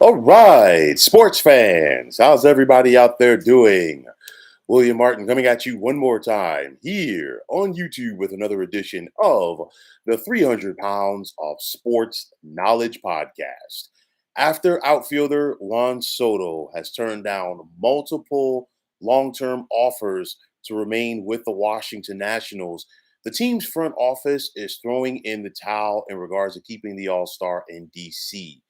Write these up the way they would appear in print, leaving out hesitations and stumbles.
All right, sports fans, how's everybody out there doing? William Martin coming at you one more time here on YouTube with another edition of the 300 Pounds of Sports Knowledge Podcast. After outfielder Juan Soto has turned down multiple long term offers to remain with the Washington Nationals, the team's front office is throwing in the towel in regards to keeping the All Star in DC.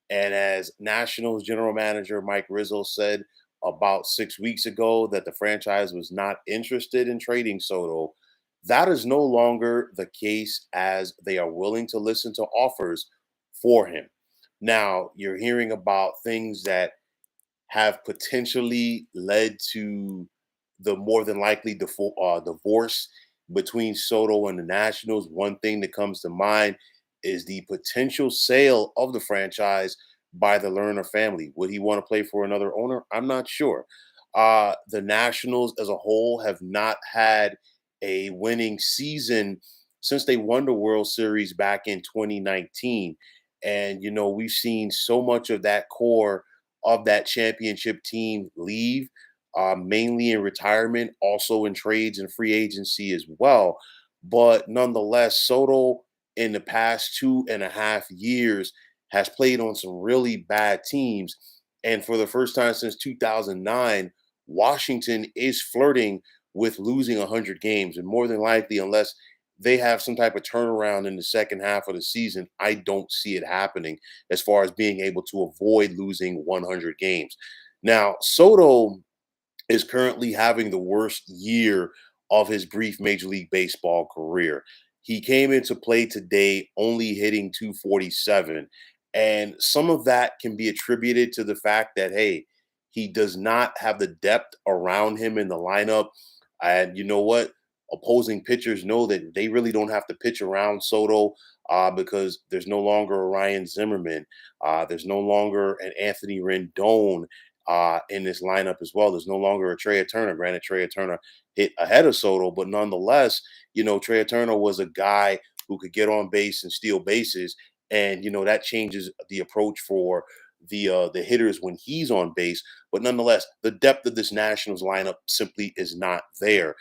And as Nationals general manager Mike Rizzo said about 6 weeks ago that the franchise was not interested in trading Soto, that is no longer the case as they are willing to listen to offers for him. Now, you're hearing about things that have potentially led to the more than likely divorce between Soto and the Nationals. One thing that comes to mind is the potential sale of the franchise by the Lerner family. Would he want to play for another owner? I'm not sure. The Nationals as a whole have not had a winning season since they won the World Series back in 2019. And, we've seen so much of that core of that championship team leave, mainly in retirement, also in trades and free agency as well. But nonetheless, Soto in the past 2.5 years has played on some really bad teams. And for the first time since 2009, Washington is flirting with losing 100 games. And more than likely, unless they have some type of turnaround in the second half of the season, I don't see it happening as far as being able to avoid losing 100 games. Now, Soto is currently having the worst year of his brief Major League Baseball career. He came into play today only hitting 247. And some of that can be attributed to the fact that, hey, he does not have the depth around him in the lineup. And you know what? Opposing pitchers know that they really don't have to pitch around Soto because there's no longer a Ryan Zimmerman. There's no longer an Anthony Rendon in this lineup as well. There's no longer a Trey Turner. Granted, Trey Turner hit ahead of Soto, but nonetheless, Trey Turner was a guy who could get on base and steal bases, and that changes the approach for the hitters when he's on base. But nonetheless, the depth of this Nationals lineup simply is not there.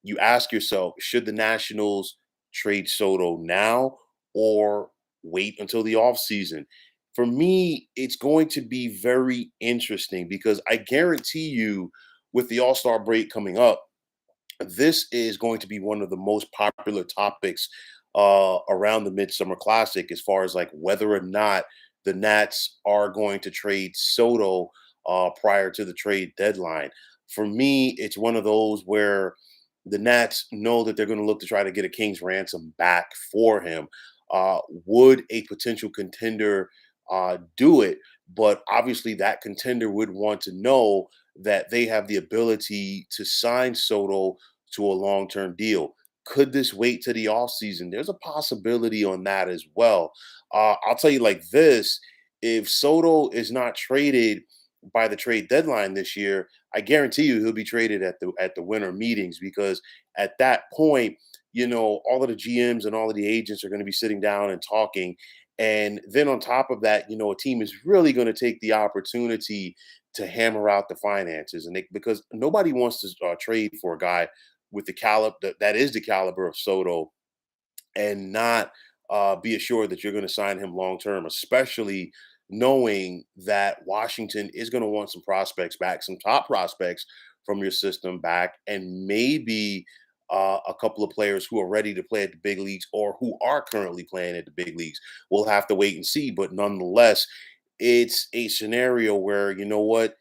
You ask yourself, should the Nationals trade Soto now or wait until the offseason? For me, it's going to be very interesting because I guarantee you, with the All Star break coming up, this is going to be one of the most popular topics around the Midsummer Classic, as far as like whether or not the Nats are going to trade Soto prior to the trade deadline. For me, it's one of those where the Nats know that they're going to look to try to get a king's ransom back for him. Would a potential contender do it? But obviously, that contender would want to know that they have the ability to sign Soto to a long-term deal. Could this wait to the offseason? There's a possibility on that as well. I'll tell you like this: if Soto is not traded by the trade deadline this year, I guarantee you he'll be traded at the winter meetings, because at that point, all of the GMs and all of the agents are going to be sitting down and talking. And then on top of that, a team is really going to take the opportunity to hammer out the finances, and because nobody wants to trade for a guy with the caliber that is the caliber of Soto and not be assured that you're going to sign him long term, especially knowing that Washington is going to want some prospects back, some top prospects from your system back, and maybe a couple of players who are ready to play at the big leagues or who are currently playing at the big leagues. We'll have to wait and see. But nonetheless, it's a scenario where, you want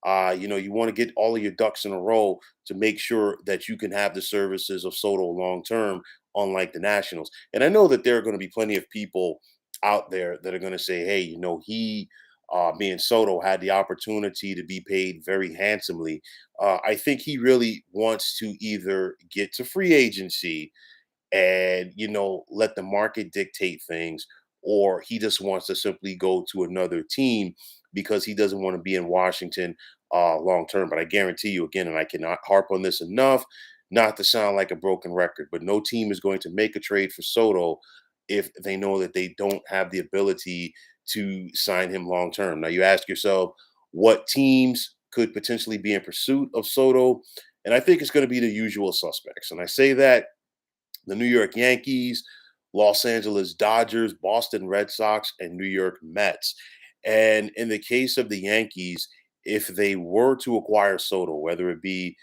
to get all of your ducks in a row to make sure that you can have the services of Soto long term, unlike the Nationals. And I know that there are going to be plenty of people out there that are going to say, hey, he, being Soto, had the opportunity to be paid very handsomely. I think he really wants to either get to free agency and let the market dictate things, or he just wants to simply go to another team because he doesn't want to be in Washington long term. But I guarantee you again, and I cannot harp on this enough, not to sound like a broken record, but no team is going to make a trade for Soto if they know that they don't have the ability to sign him long term. Now you ask yourself, what teams could potentially be in pursuit of Soto? And I think it's going to be the usual suspects. And I say that the New York Yankees, Los Angeles Dodgers, Boston Red Sox, and New York Mets. And in the case of the Yankees, if they were to acquire Soto, whether it be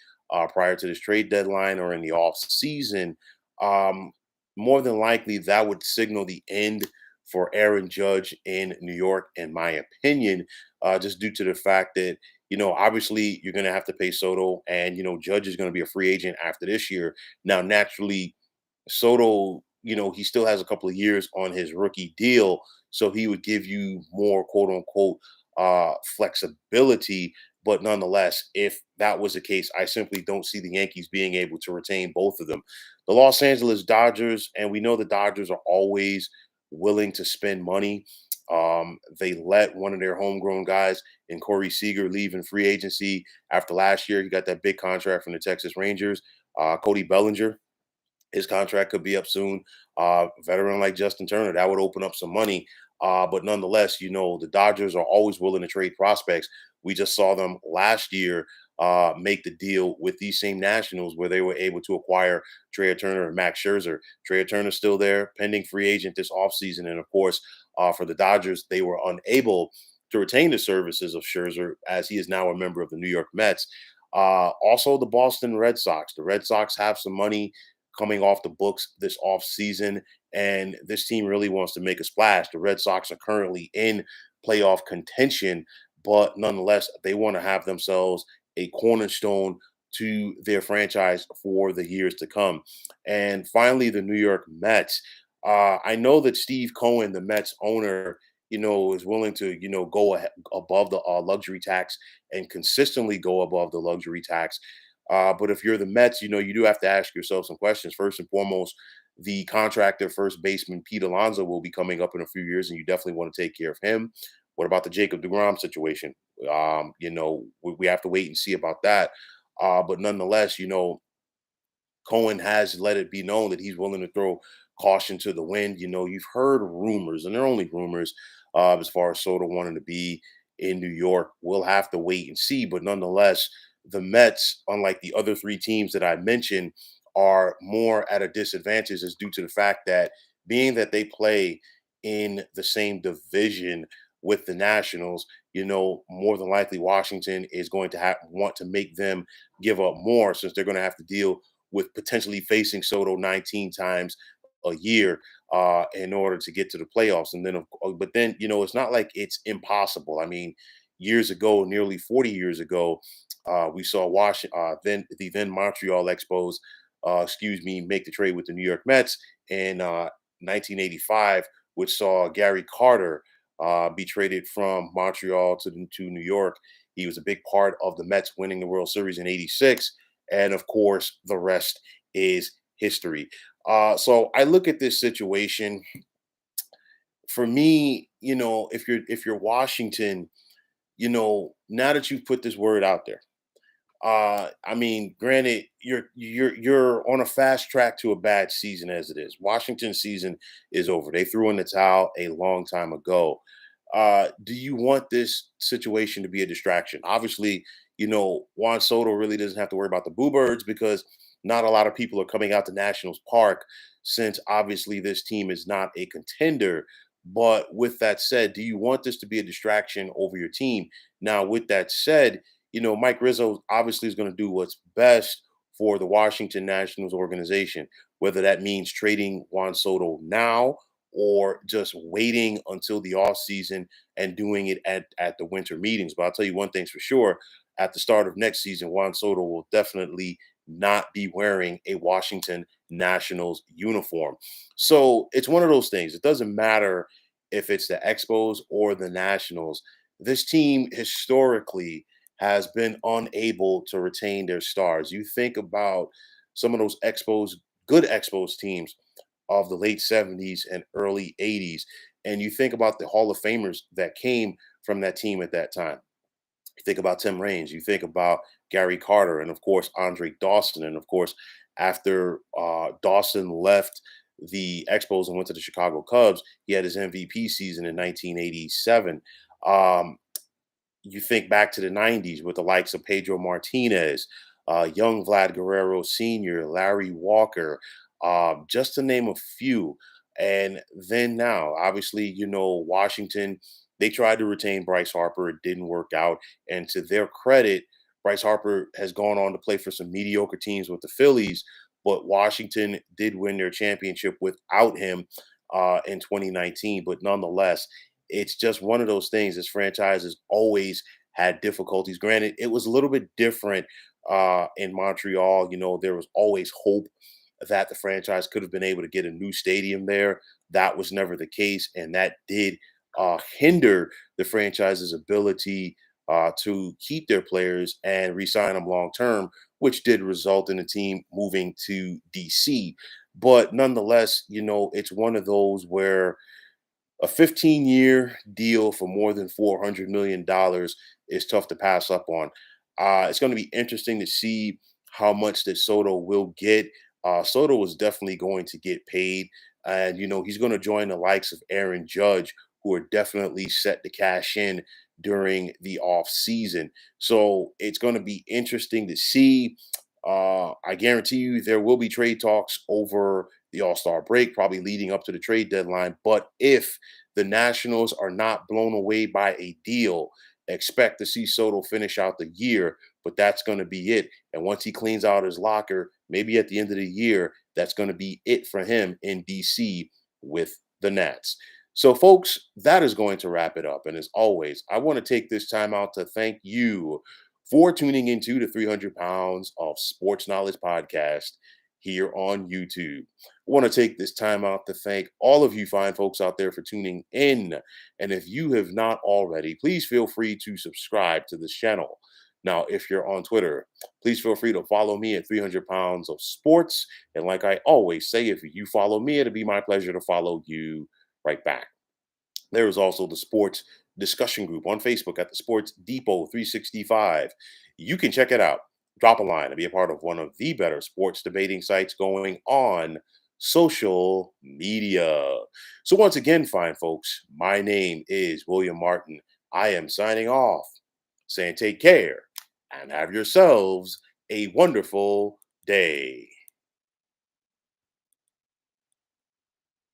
prior to this trade deadline or in the off season, um, more than likely that would signal the end for Aaron Judge in New York, in my opinion, just due to the fact that obviously you're going to have to pay Soto, and Judge is going to be a free agent after this year. Now, naturally, Soto, he still has a couple of years on his rookie deal, so he would give you more quote unquote flexibility. But nonetheless, if that was the case, I simply don't see the Yankees being able to retain both of them. The Los Angeles Dodgers, and we know the Dodgers are always willing to spend money. They let one of their homegrown guys in Corey Seager leave in free agency after last year. He got that big contract from the Texas Rangers. Cody Bellinger, his contract could be up soon. Veteran like Justin Turner, that would open up some money. But nonetheless, the Dodgers are always willing to trade prospects. We just saw them last year make the deal with these same Nationals where they were able to acquire Trey Turner and Max Scherzer. Trey Turner's still there, pending free agent this offseason. And of course, for the Dodgers, they were unable to retain the services of Scherzer as he is now a member of the New York Mets. Also, the Boston Red Sox. The Red Sox have some money coming off the books this offseason, and this team really wants to make a splash. The Red Sox are currently in playoff contention, but nonetheless, they want to have themselves a cornerstone to their franchise for the years to come. And finally, the New York Mets. I know that Steve Cohen, the Mets owner, is willing to, go above the luxury tax and consistently go above the luxury tax. But if you're the Mets, you do have to ask yourself some questions. First and foremost, the contractor first baseman Pete Alonso will be coming up in a few years, and you definitely want to take care of him. What about the Jacob DeGrom situation? We have to wait and see about that. But nonetheless, Cohen has let it be known that he's willing to throw caution to the wind. You've heard rumors, and they're only rumors, as far as Soto wanting to be in New York. We'll have to wait and see. But nonetheless, the Mets, unlike the other three teams that I mentioned, are more at a disadvantage is due to the fact that being that they play in the same division with the Nationals, more than likely Washington is going to want to make them give up more since they're going to have to deal with potentially facing Soto 19 times a year in order to get to the playoffs. And then, but then, it's not like it's impossible. I mean, years ago, nearly 40 years ago, we saw then Montreal Expos, make the trade with the New York Mets in 1985, which saw Gary Carter be traded from Montreal to New York. He was a big part of the Mets winning the World Series in '86. And of course, the rest is history. So I look at this situation. For me, if you're Washington, now that you've put this word out there, I mean, granted, you're on a fast track to a bad season as it is. Washington's season is over. They threw in the towel a long time ago. Do you want this situation to be a distraction? Obviously, Juan Soto really doesn't have to worry about the Boo Birds because not a lot of people are coming out to Nationals Park since obviously this team is not a contender. But with that said, do you want this to be a distraction over your team? Now, with that said, Mike Rizzo obviously is going to do what's best for the Washington Nationals organization, whether that means trading Juan Soto now or just waiting until the offseason and doing it at the winter meetings. But I'll tell you one thing's for sure. At the start of next season, Juan Soto will definitely not be wearing a Washington Nationals uniform. So it's one of those things. It doesn't matter if it's the Expos or the Nationals. This team historically has been unable to retain their stars. You think about some of those good Expos teams of the late 70s and early 80s, and you think about the Hall of Famers that came from that team at that time. You think about Tim Raines, you think about Gary Carter, and of course, Andre Dawson. And of course, after Dawson left the Expos and went to the Chicago Cubs. He had his MVP season in 1987. Um, you think back to the 90s with the likes of Pedro Martinez, young Vlad Guerrero Sr., Larry Walker, just to name a few. And then now, obviously, Washington, they tried to retain Bryce Harper. It didn't work out. And to their credit, Bryce Harper has gone on to play for some mediocre teams with the Phillies, but Washington did win their championship without him in 2019. But nonetheless, it's just one of those things. This franchise has always had difficulties. Granted, it was a little bit different in Montreal. There was always hope that the franchise could have been able to get a new stadium there. That was never the case, and that did hinder the franchise's ability to keep their players and re-sign them long term, which did result in the team moving to DC. But nonetheless, it's one of those where a 15-year deal for more than $400 million is tough to pass up on. It's going to be interesting to see how much that Soto will get. Soto is definitely going to get paid, and he's going to join the likes of Aaron Judge, who are definitely set to cash in during the off season. So it's going to be interesting to see. I guarantee you there will be trade talks over the All-Star break, probably leading up to the trade deadline. But if the Nationals are not blown away by a deal, expect to see Soto finish out the year, but that's going to be it. And once he cleans out his locker, maybe at the end of the year, that's going to be it for him in DC with the Nats. So, folks, that is going to wrap it up. And as always, I want to take this time out to thank you for tuning into the 300 Pounds of Sports Knowledge podcast here on YouTube. I want to take this time out to thank all of you fine folks out there for tuning in. And if you have not already, please feel free to subscribe to this channel. Now, if you're on Twitter, please feel free to follow me at 300 Pounds of Sports. And like I always say, if you follow me, it'll be my pleasure to follow you right back. There is also the sports discussion group on Facebook at the Sports Depot 365. You can check it out. Drop a line and be a part of one of the better sports debating sites going on social media. So, once again, fine folks, my name is William Martin. I am signing off, saying take care and have yourselves a wonderful day.